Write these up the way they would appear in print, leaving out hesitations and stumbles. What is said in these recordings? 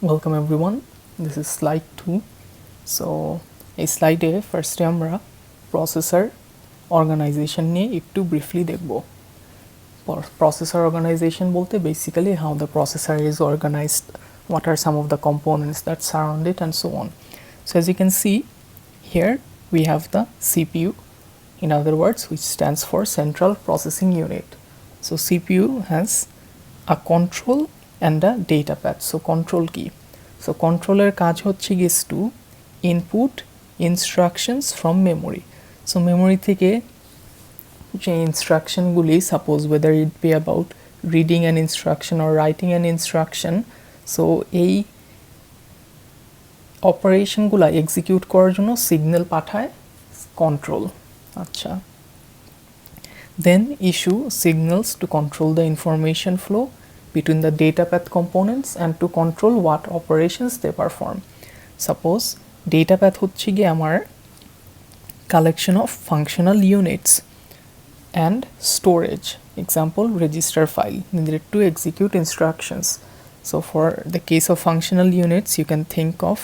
Welcome everyone. This is slide 2. So এই স্লাইডে ফার্স্টে আমরা প্রসেসর অর্গানাইজেশন নিয়ে একটু ব্রিফলি দেখব। Processor organization বলতে basically how the processor is organized, what are some of the components that surround it and so on. So as you can see here we have the CPU, in other words, which stands for Central Processing Unit. So CPU has a control and a data path. So control key. So controller কাজ হচ্ছে is to input instructions from memory. So memory থেকে যে ইনস্ট্রাকশনগুলি, suppose whether it be about reading an instruction or writing an instruction, so এই অপারেশনগুলো execute করার জন্য signal পাঠায় control. আচ্ছা, then issue signals to control the information flow between the data path components and to control what operations they perform. Suppose data path হচ্ছে গিয়ে আমার collection of functional units and storage, example register file needed to execute instructions. So for the case of functional units, you can think of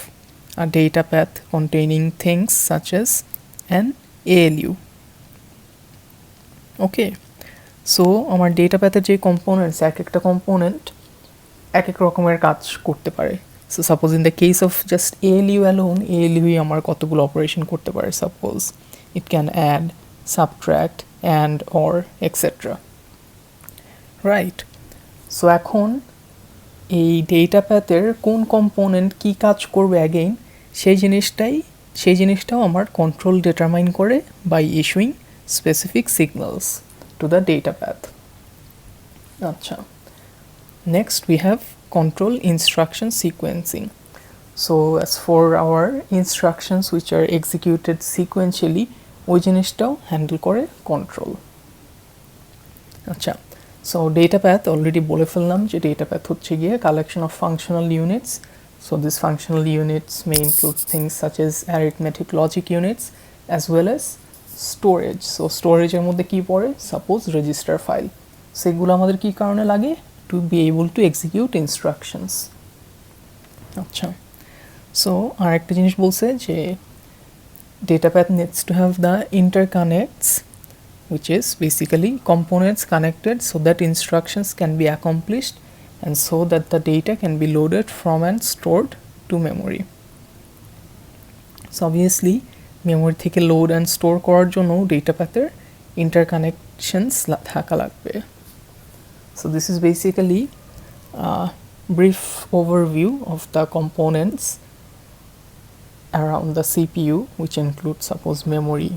a data path containing things such as an ALU. Okay, so আমার data প্যাথের যে components, এক একটা component এক এক রকমের কাজ করতে পারে। So suppose in the case of just ALU alone, ALU আমার কতগুলো অপারেশন করতে পারে। Suppose it can add, subtract, and, or etcetera, right? So এখন এই ডেটা প্যাথের কোন কম্পোনেন্ট কী কাজ করবে অ্যাগেইন সেই জিনিসটাও আমার কন্ট্রোল ডিটারমাইন করে by issuing specific signals to the data path. Acha. Next we have control instruction sequencing. So as for our instructions which are executed sequentially, ওই জিনিসটাও হ্যান্ডেল করে কন্ট্রোল। আচ্ছা, সো ডেটা প্যাথ অলরেডি বলে ফেললাম যে data path হচ্ছে গিয়ে collection of functional units. So these functional units may include things such as arithmetic logic units as well as storage. So স্টোরেজের মধ্যে কী পড়ে? Suppose register file. সেগুলো আমাদের কী কারণে লাগে? To be able to execute instructions. আচ্ছা, সো আর একটা জিনিস বলছে যে data path needs to have the interconnects which is basically components connected so that instructions can be accomplished and so that the data can be loaded from and stored to memory. So obviously memory থেকে load and store করার জন্য data প্যাথের ইন্টারকানেকশনস থাকা লাগবে। So this is basically brief overview of the components around the CPU, which include suppose memory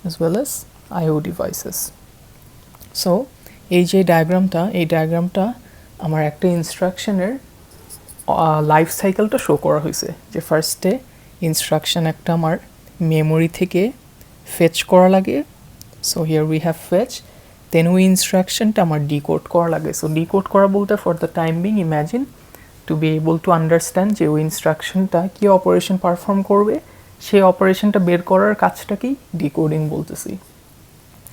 as well as IO devices. So এই যে ডায়াগ্রামটা আমার একটা ইনস্ট্রাকশনের লাইফ সাইকেলটা শো করা হয়েছে। যে ফার্স্টে ইনস্ট্রাকশন একটা আমার মেমোরি থেকে ফেচ করা লাগে। So here we have fetch, then ওই ইনস্ট্রাকশনটা আমার ডিকোড করা লাগে। সো ডিকোড করা বলতে for the time being imagine to be able to understand যে ওই ইনস্ট্রাকশনটা কী অপারেশন পারফর্ম করবে, সেই অপারেশনটা বের করার কাজটাকেই ডিকোডিং বলতেছি।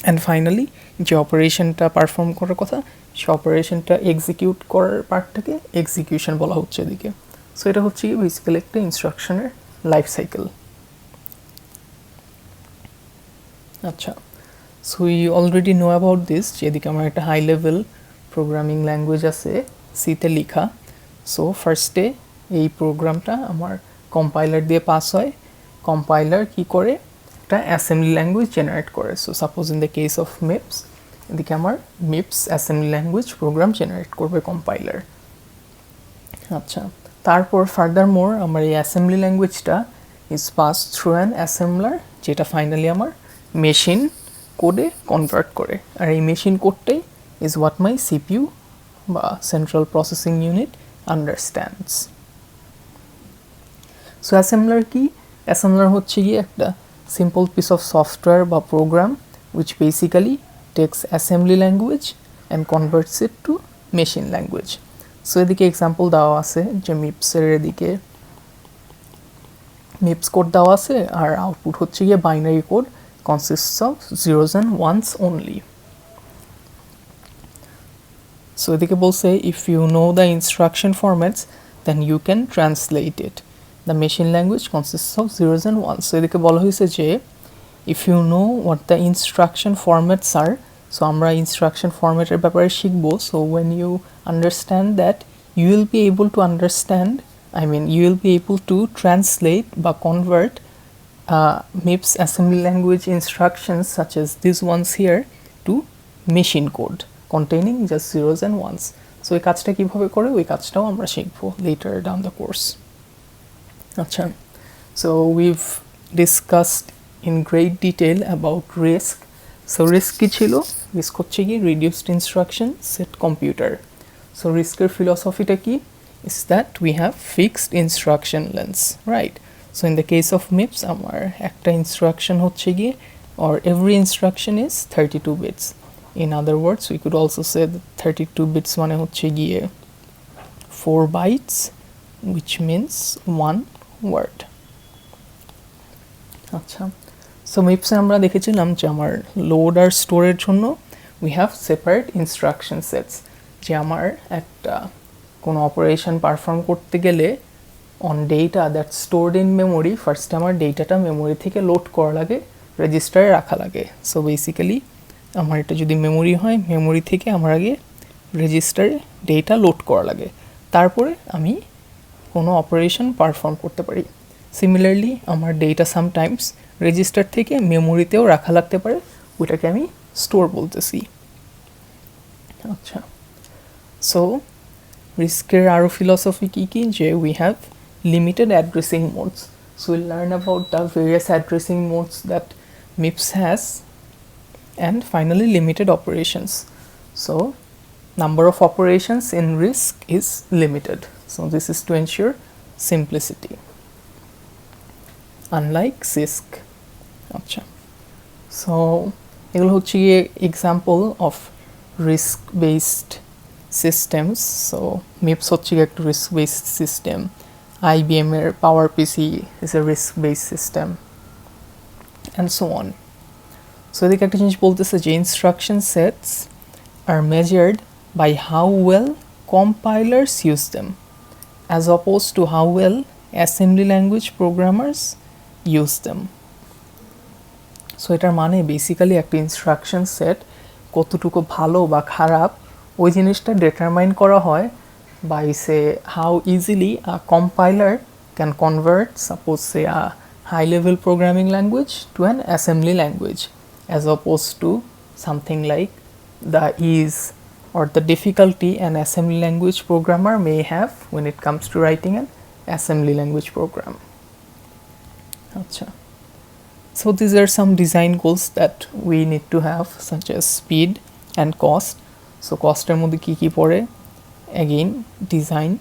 অ্যান্ড ফাইনালি যে অপারেশনটা পারফর্ম করার কথা সে অপারেশনটা এক্সিকিউট করার পার্টটাকে এক্সিকিউশন বলা হচ্ছে এদিকে। সো এটা হচ্ছে বেসিক্যালি একটা ইনস্ট্রাকশনের লাইফ সাইকেল। আচ্ছা, so you already know about this, যেদিকে আমার একটা হাই লেভেল প্রোগ্রামিং ল্যাঙ্গুয়েজ আছে সিতে লেখা। সো ফার্স্টে এই প্রোগ্রামটা আমার কম্পাইলার দিয়ে পাস হয়। কম্পাইলার কি করে? একটা অ্যাসেম্বলি ল্যাঙ্গুয়েজ জেনারেট করে। So suppose in the case of MIPS, এদিকে আমার MIPS assembly language program generate করবে কম্পাইলার। আচ্ছা, তারপর ফার্দার মোর আমার এই অ্যাসেম্বলি ল্যাঙ্গুয়েজটা is pass through an assembler, যেটা ফাইনালি আমার মেশিন কোডে কনভার্ট করে। আর এই মেশিন কোডটাই ইজ হোয়াট মাই CPU বা central processing unit understands. So assembler কি? অ্যাসেম্বলার হচ্ছে গিয়ে একটা সিম্পল পিস অফ সফটওয়্যার বা programme which basically takes assembly language and converts it to machine language. So এদিকে এক্সাম্পল দেওয়া আছে যে মিপসের এদিকে মিপস কোড দেওয়া আছে আর আউটপুট হচ্ছে গিয়ে binary code consists of zeros and ones only. So এদিকে বলছে if you know the instruction formats then you can translate it. The machine language consists of zeros and ones. So এদিকে বলা হয়েছে যে if you know what the instruction formats are, so আমরা instruction format এর ব্যাপারে শিখবো. So when you understand that, you will be able to understand, you will be able to translate বা convert MIPS assembly language instructions such as these ones here to machine code containing just zeros and ones. So এই কাজটা কিভাবে করে ওই কাজটাও আমরা শিখবো later down the course. আচ্ছা, so we've discussed in great detail about RISC. So RISC কি ছিল? RISC হচ্ছে কি reduced instruction set computer. So RISC এর philosophy-টা কি? Is that we have fixed instruction lengths, right? So in the case of MIPS আমার একটা instruction হচ্ছে গিয়ে, or every instruction is 32 bits. In other words, we could also say that 32 bits মানে হচ্ছে গিয়ে 4 bytes, which means one word. আচ্ছা, so মিপসে আমরা দেখেছিলাম যে আমার লোড আর স্টোরের জন্য we have separate instruction sets. যে আমার একটা কোনো অপারেশন পারফর্ম করতে গেলে on data that's stored in memory, ফার্স্টে আমার ডেটাটা মেমোরি থেকে লোড করা লাগে, রেজিস্টারে রাখা লাগে. সো বেসিক্যালি আমার এটা যদি মেমোরি হয়, মেমোরি থেকে আমার আগে রেজিস্টারে ডেটা লোড করা লাগে, তারপরে আমি কোনো অপারেশন পারফর্ম করতে পারি. সিমিলারলি আমার ডেটা সামটাইমস রেজিস্টার থেকে মেমোরিতেও রাখা লাগতে পারে, ওইটাকে আমি স্টোর বলতেছি. আচ্ছা, সো রিস্কের আরও ফিলসফি কী কী, যে we have limited addressing modes. So we'll learn about the various addressing modes that MIPS has, and finally limited operations. So number of operations in RISC is limited. So this is to ensure simplicity, unlike CISC. আচ্ছা, so এগুলো হচ্ছে গিয়ে example of RISC based systems. So MIPS হচ্ছে গিয়ে একটা RISC based system. IBM এর PowerPC is a RISC based system, and so on. So এদিকে একটা জিনিস বলতেছে যে instruction sets are measured by how well compilers use them as opposed to how well assembly language programmers use them. So এটার মানে basically একটা instruction set কতটুকু ভালো বা খারাপ ওই জিনিসটা ডিটারমাইন করা হয় by say how easily a compiler can convert, suppose say a high level programming language to an assembly language, as opposed to something like the ease or the difficulty an assembly language programmer may have when it comes to writing an assembly language program. Acha. So these are some design goals that we need to have, such as speed and cost. So cost er moddhe ki ki pore? Again, design,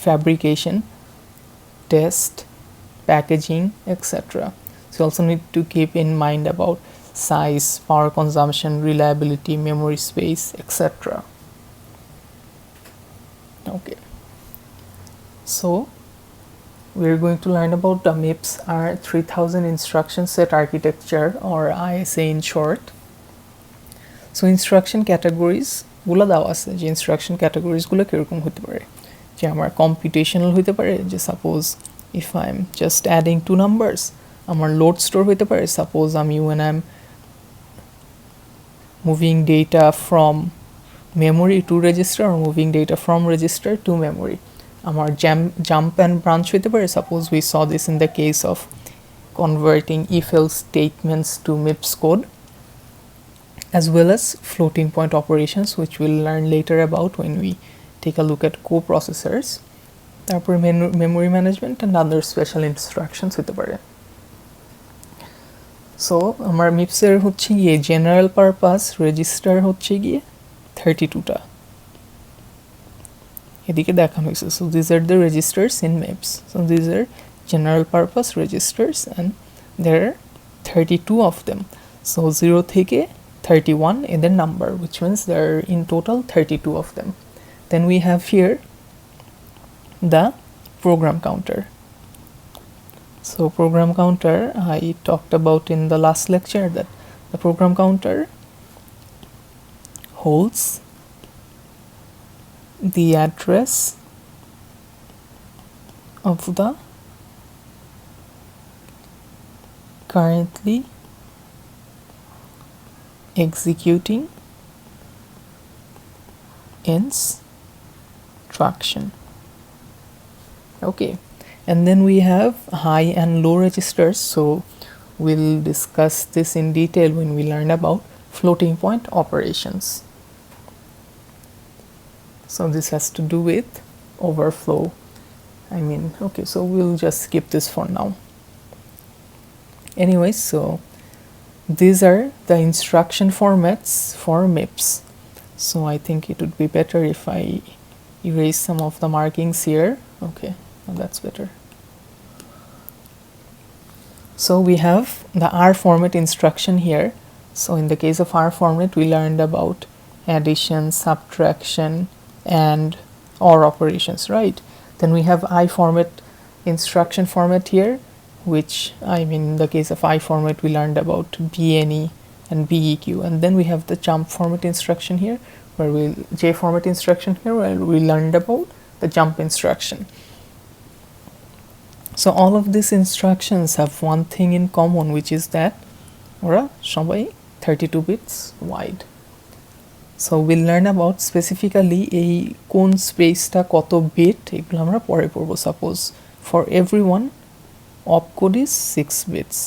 fabrication, test, packaging, etc. So you also need to keep in mind about size, power consumption, reliability, memory space, etc. Okay, so we're going to learn about the MIPS R3000 instruction set architecture, or ISA in short. So instruction categories গুলো দেওয়া আছে, যে instruction ক্যাটাগরিজগুলো কীরকম হতে পারে, যে আমার computational হতে পারে, যে suppose if I am just adding two numbers, আমার লোড স্টোর হতে পারে, সাপোজ আমি when I'm moving data from memory to register or moving data from register to memory. আমার jump and branch হতে পারে, suppose we saw this in the case of converting if-else statements to MIPS code, as well as floating point operations, which we'll learn later about when we take a look at coprocessors. তারপরে memory management and other special instructions হতে পারে. So আমার মিপসের হচ্ছে গিয়ে general purpose register হচ্ছে গিয়ে 32টা, এদিকে দেখানো হয়েছে. So these are the registers in MIPS. So these are general purpose registers, and there are 32 of them. So 0 থেকে 31 in the number, which means there are in total 32 of them. Then we have here the program counter. So program counter, I talked about in the last lecture that the program counter holds the address of the currently executing instruction. Okay, and then we have high and low registers, so we'll discuss this in detail when we learn about floating point operations. So this has to do with overflow. Okay, so we'll just skip this for now. Anyways, so these are the instruction formats for MIPS. So I think it would be better if I erase some of the markings here. Okay, well, that's better. So we have the R format instruction here. So in the case of R format, we learned about addition, subtraction, and OR operations, right? Then we have I format instruction format here, which in the case of I format, we learned about BNE and BEQ. And then we have the jump format instruction here, J format instruction here, where we learned about the jump instruction. So all of these instructions have one thing in common, which is that ওরা সবাই 32 bits wide. So we'll learn about specifically এই কোন স্পেসটা কত bit এগুলো আমরা পরে পড়ব. Suppose for everyone opcode is 6 bits,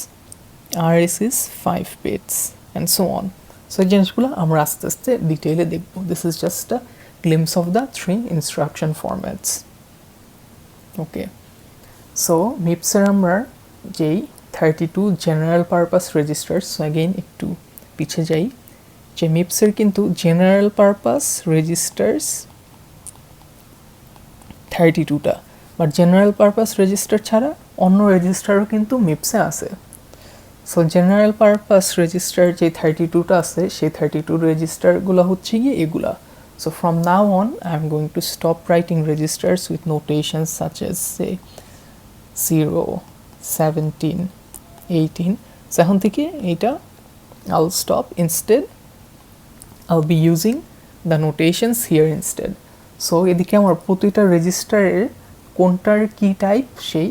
RS is 5 bits and so on. So এই জিনিসগুলো আমরা আস্তে আস্তে ডিটেইলে দেখব. This is just a glimpse of the 3 instruction formats. Okay. So MIPS এর আমরা যেই 32 জেনারেল পারপাস রেজিস্টার্স, অ্যাগেইন একটু পিছিয়ে যাই, যে MIPS এর কিন্তু জেনারেল পারপাস রেজিস্টার্স 32টা, বাট জেনারেল পারপাস রেজিস্টার ছাড়া অন্য রেজিস্টারও কিন্তু MIPS এ আছে. সো জেনারেল পারপাস রেজিস্টার যে 32টা আছে সেই 32 রেজিস্টারগুলো হচ্ছে গিয়ে এগুলা. So from now on I am going to stop writing registers with notations such as say 0, 17, 18. So এখন থেকে এটা I'll stop. Instead I'll be using the notations here instead. So এদিকে আমার প্রতিটা রেজিস্টারের কোনটার কি টাইপ সেই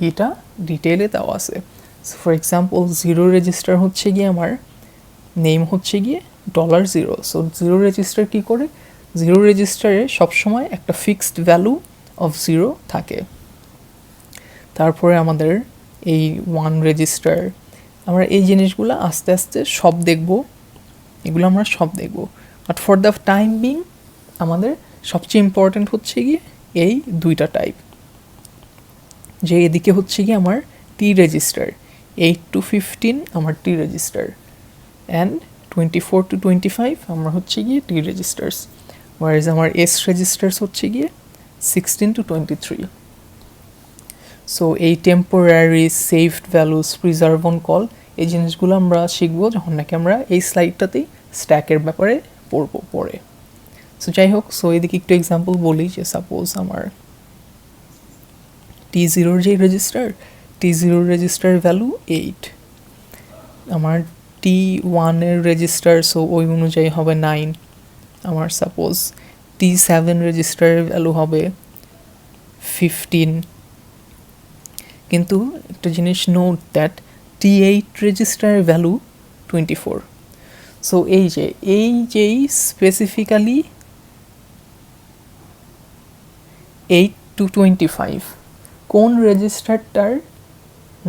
এটা ডিটেইলে দেওয়া আছে. So for example 0 রেজিস্টার হচ্ছে গিয়ে আমার নেম হচ্ছে গিয়ে $0. So 0 রেজিস্টার কি করে, 0 রেজিস্টারে সবসময় একটা ফিক্সড ভ্যালু অফ 0 থাকে. তারপরে আমাদের এই 1 রেজিস্টার, আমরা এই জিনিসগুলো আস্তে আস্তে সব দেখব, এগুলো আমরা সব দেখব. But for the time being আমাদের সবচেয়ে ইম্পর্টেন্ট হচ্ছে গিয়ে এই দুইটা টাইপ, যে এদিকে হচ্ছে গিয়ে আমার টি রেজিস্টার, 8 to 15 আমার টি রেজিস্টার, অ্যান্ড 24 to 25 আমরা হচ্ছে গিয়ে টি রেজিস্টার্স, ওয়ারেজ আমার এস রেজিস্টার্স হচ্ছে গিয়ে 16 to 23. সো এই temporary saved values, preserve on call, এই জিনিসগুলো আমরা শিখবো যখন নাকি আমরা এই স্লাইডটাতেই স্ট্যাকের ব্যাপারে পড়বো পরে. সো যাই হোক, সো এদিকে একটু এক্সাম্পল বলি, যে সাপোজ আমার T0 যে রেজিস্টার, T0 রেজিস্টার ভ্যালু 8, আমার T1 এর রেজিস্টার, সো ওই অনুযায়ী হবে 9, আমার সাপোজ T7 রেজিস্টারের ভ্যালু হবে 15. কিন্তু একটা জিনিস নোট দ্যাট T8 রেজিস্টারের ভ্যালু 24. সো এই স্পেসিফিক্যালি 8 to 25 কোন রেজিস্টারটার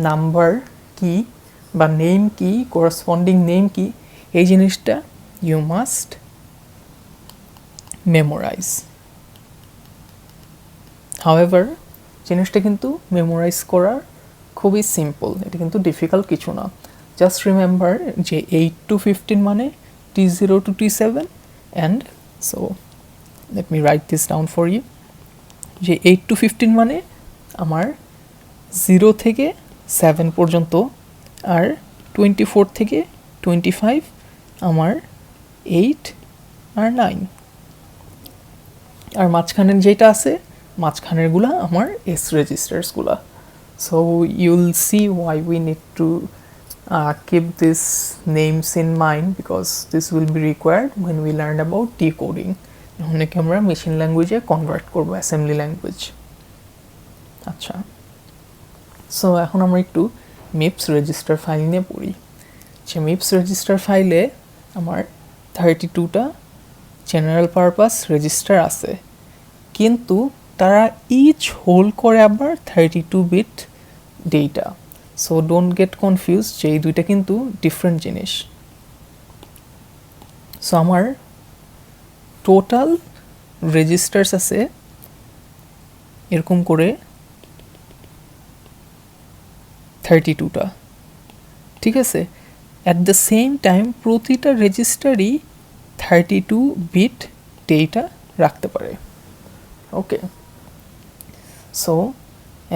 নাম্বার কি বা নেম কি, করেসপন্ডিং নেম কি, এই জিনিসটা ইউ মাস্ট মেমোরাইজ. হাউএভার জিনিসটা কিন্তু মেমোরাইজ করার খুবই সিম্পল, এটা কিন্তু ডিফিকাল্ট কিছু না. জাস্ট রিমেম্বার যে 8 to 15 মানে T0 to T7, and so let me write this down for you, যে 8 to 15 মানে আমার 0 থেকে 7 পর্যন্ত, আর 24 থেকে 25 আমার 8 আর 9, আর মাঝখানের যেটা আছে মাঝখানেরগুলা আমার এস রেজিস্টার্সগুলা. So you'll see why we need to keep these names in mind, because this will be required when we learn about decoding. যখন নাকি আমরা মেশিন ল্যাঙ্গুয়েজে কনভার্ট করবো, অ্যাসেম্বলি ল্যাঙ্গুয়েজ. আচ্ছা, সো এখন আমরা একটু মিপস রেজিস্টার ফাইল নিয়ে পড়ি। যে মিপস রেজিস্টার ফাইলে আমার 32টা জেনারেল পারপাস রেজিস্টার আছে, কিন্তু তারা ইচ হোল্ড করে আবার 32 bit data. So don't get confuse যে এই দুইটা কিন্তু ডিফারেন্ট জিনিস। সো আমার টোটাল রেজিস্টার্স আছে এরকম করে 32টা, ঠিক আছে। অ্যাট দ্য সেম টাইম প্রতিটা রেজিস্টারই 32 বিট ডেটা রাখতে পারে। ওকে, সো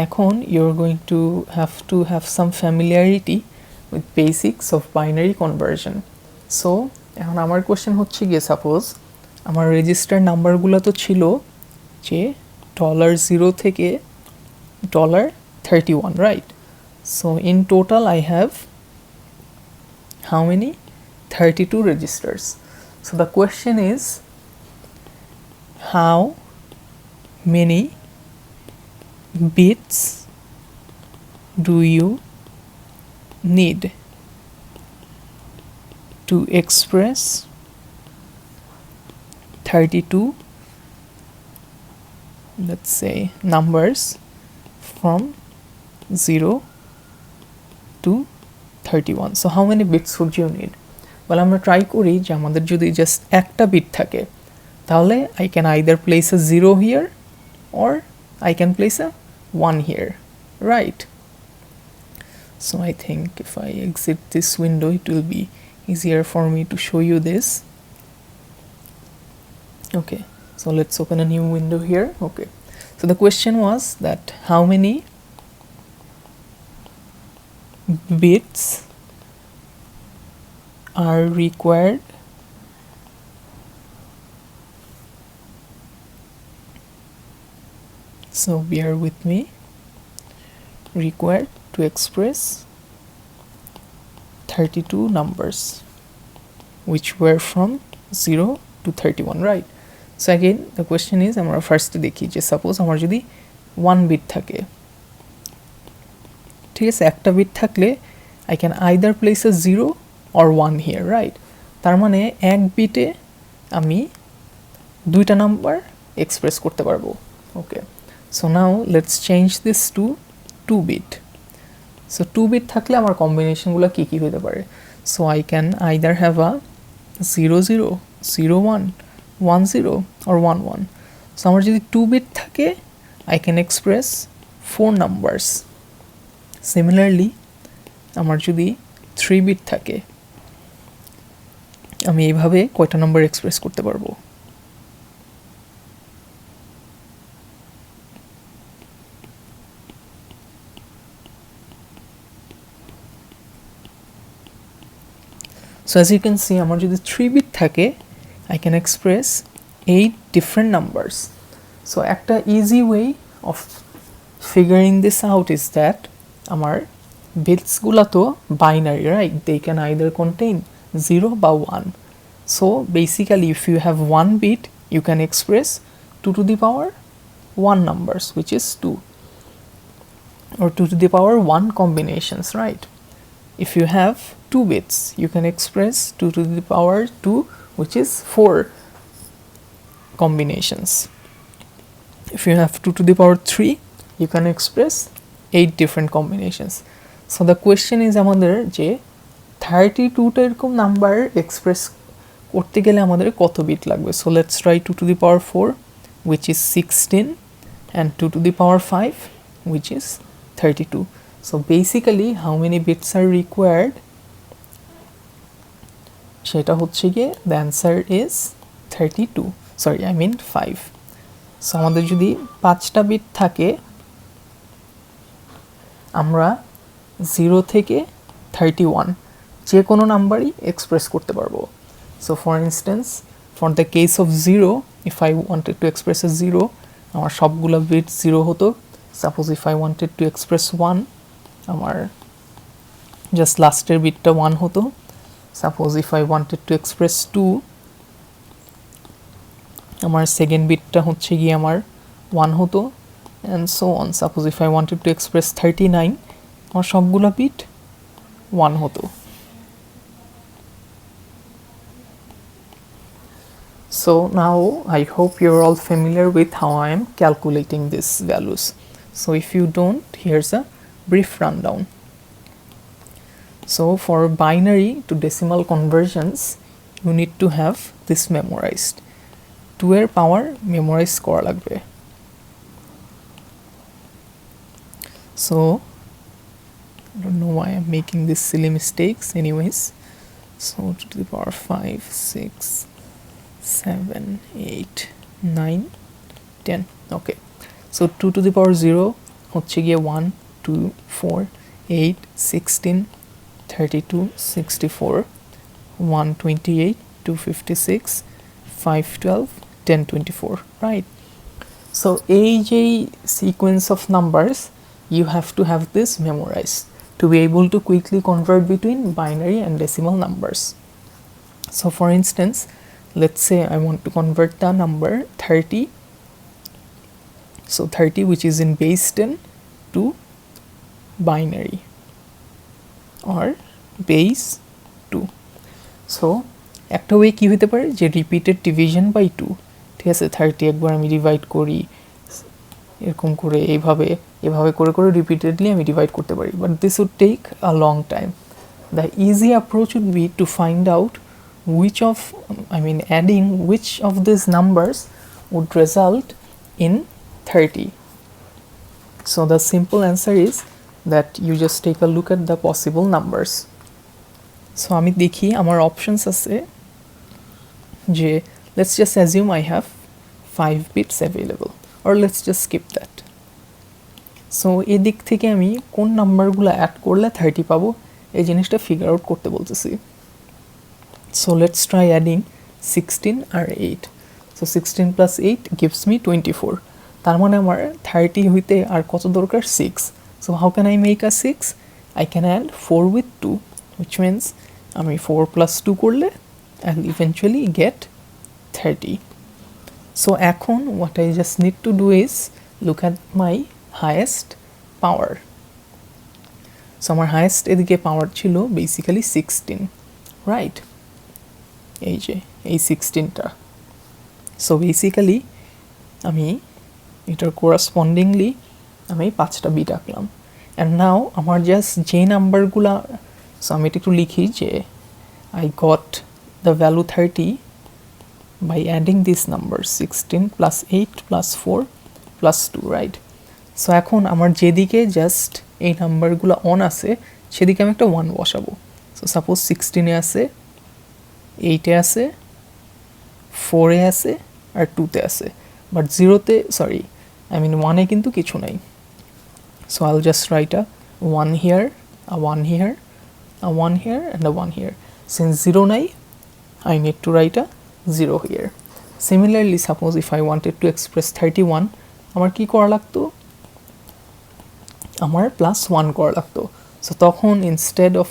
এখন you're going to have some familiarity with basics of binary conversion. So এখন আমার কোয়েশ্চেন হচ্ছে গিয়ে, সাপোজ আমার রেজিস্টার নাম্বারগুলো তো ছিল যে $0 থেকে $31, right? So in total I have how many? 32 registers. So the question is, how many bits do you need to express 32, let's say, numbers from 0 to 31? So how many bits would you need? Well, আমরা try করি যে আমাদের যদি just একটা bit থাকে তাহলে I can either place a 0 here or I can place a 1 here, right? So I think if I exit this window it will be easier for me to show you this. Okay, so let's open a new window here. Okay, so the question was that how many bits are required so bear with me, required to express 32 numbers which were from 0 to 31, right? So again the question is, আমরা ফার্স্টে দেখি যে suppose আমার যদি 1 bit থাকে, ঠিক আছে, একটা বিট থাকলে I can either place a 0 or 1 here, right? তার মানে এক বিটে আমি দুইটা নাম্বার এক্সপ্রেস করতে পারবো। Okay, so now let's change this to 2 bit. So 2 bit থাকলে আমার কম্বিনেশনগুলো কী কী হতে পারে? So I can either have a 0 0 0 1 1 0 or 1 1. So আমার যদি 2 বিট থাকে I can express 4 numbers. Similarly আমার যদি 3 বিট থাকে আমি এইভাবে কয়টা নাম্বার এক্সপ্রেস করতে পারবো? So as you can see আমার যদি 3 বিট থাকে I can express 8 different numbers. So একটা easy way of figuring this out is that আমার bits গুলা তো binary, right? They can either contain 0 বা 1. So basically if you have 1 bit you can express 2 to the power 1 numbers which is 2, or 2 to the power 1 combinations, right? If you have 2 bits you can express 2 to the power 2 which is 4 combinations. If you have 2 to the power 3 you can express 8 different combinations. So the question is আমাদের যে 32টা এরকম number express করতে গেলে আমাদের কত bit লাগবে? So let's try 2 to the power 4 which is 16 and 2 to the power 5 which is 32. So basically how many bits are required? সেটা হচ্ছে গিয়ে the answer is 32, sorry I mean 5. So আমাদের যদি 5টা বিট থাকে আমরা 0 থেকে 31 যে কোনো নাম্বারই এক্সপ্রেস করতে পারবো। So for instance for the case of 0 if I wanted to express a 0 আমার সবগুলো বিট 0 হতো। Suppose if I wanted to express 1 আমার জাস্ট লাস্টের বিটটা 1 হতো। Suppose if I wanted to express 2 আমার সেকেন্ড বিটটা হচ্ছে গিয়ে আমার 1 হতো, and so on. Suppose if I wanted to express 39, আমার সবগুলো বিট 1 হতো। So now I hope you're all familiar with how I am calculating these values. So if you don't, here's a brief rundown. So for binary to decimal conversions, you need to have this memorized. 2 এর power memorize করা লাগবে। So I don't know why I'm making these silly mistakes anyways. So 2 to the power 5, 6, 7, 8, 9, 10. Okay, so 2 to the power 0 হচ্ছে গিয়ে 1, 2, 4, 8, 16, 32, 64, 128, 256, 512, 1024, right? So a sequence of numbers, you have to have this memorized to be able to quickly convert between binary and decimal numbers. So for instance, let's say I want to convert the number 30, so 30 which is in base 10 to binary or base 2. So একটা way কি হতে পারে যে repeated division by 2, ঠিক আছে, 30 একবার আমি divide করি এরকম করে এইভাবে করে করে রিপিটেডলি আমি ডিভাইড করতে পারি, but this would take a long time. The easy approach would be to find out adding which of these numbers would result in 30. So the simple answer is that you just take a look at the possible numbers. So আমি দেখি আমার options আছে যে let's just assume I have 5 bits available, or let's just skip that. So এদিক থেকে আমি কোন নাম্বারগুলো অ্যাড করলে 30 পাবো এই জিনিসটা ফিগার আউট করতে বলতেছি। So let's try adding 16 R 8. So 16 plus 8 gives me 24. তার মানে আমার 30 হইতে আর কত দরকার 6. So how can I make a 6? I can add 4 with 2, which means আমি 4 plus 2 করলে I'll eventually get 30. So এখন what I just need to do is look at my highest power. So আমার highest এদিকে power ছিল basically 16, right? এই যে এই 16টা। So basically আমি এটার correspondingly আমি 5টা বিট আঁকলাম, and now আমার জাস্ট যে নাম্বারগুলা, so আমি এটা একটু লিখি যে I got the value 30 by adding these numbers 16 plus 8 plus 4 plus 2, right? So এখন আমার যেদিকে জাস্ট এই নাম্বারগুলো অন আছে সেদিকে আমি একটা 1 বসাবো। So suppose 16 এ আছে, 8 এ আছে, 4 এ আছে আর 2 তে আছে, বাট 0 তে 1 এ কিন্তু কিছু নাই। So I'll just write a 1 here, a 1 here, a 1 here and a 1 here. Since 0 নাই, I need to write a 0 here. Similarly, suppose if I wanted to express 31, আমার কি করা লাগতো, আমার +1 করা লাগতো। So তখন instead of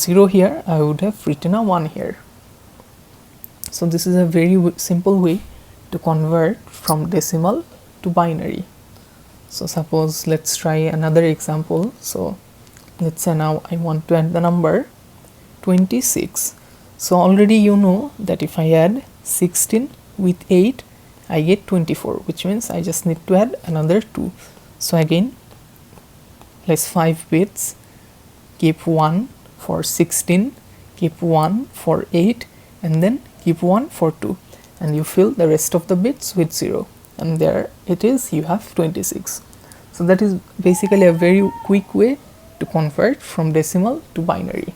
0 here, I would have written a 1 here. So this is a very simple way to convert from decimal to binary. So suppose let's try another example. So let's say now I want to add the number 26. So already you know that if I add 16 with 8, I get 24, which means I just need to add another 2. So again, let's 5 bits, keep 1 for 16, keep 1 for 8, and then keep 1 for 2, and you fill the rest of the bits with 0, and there it is, you have 26. So that is basically a very quick way to convert from decimal to binary.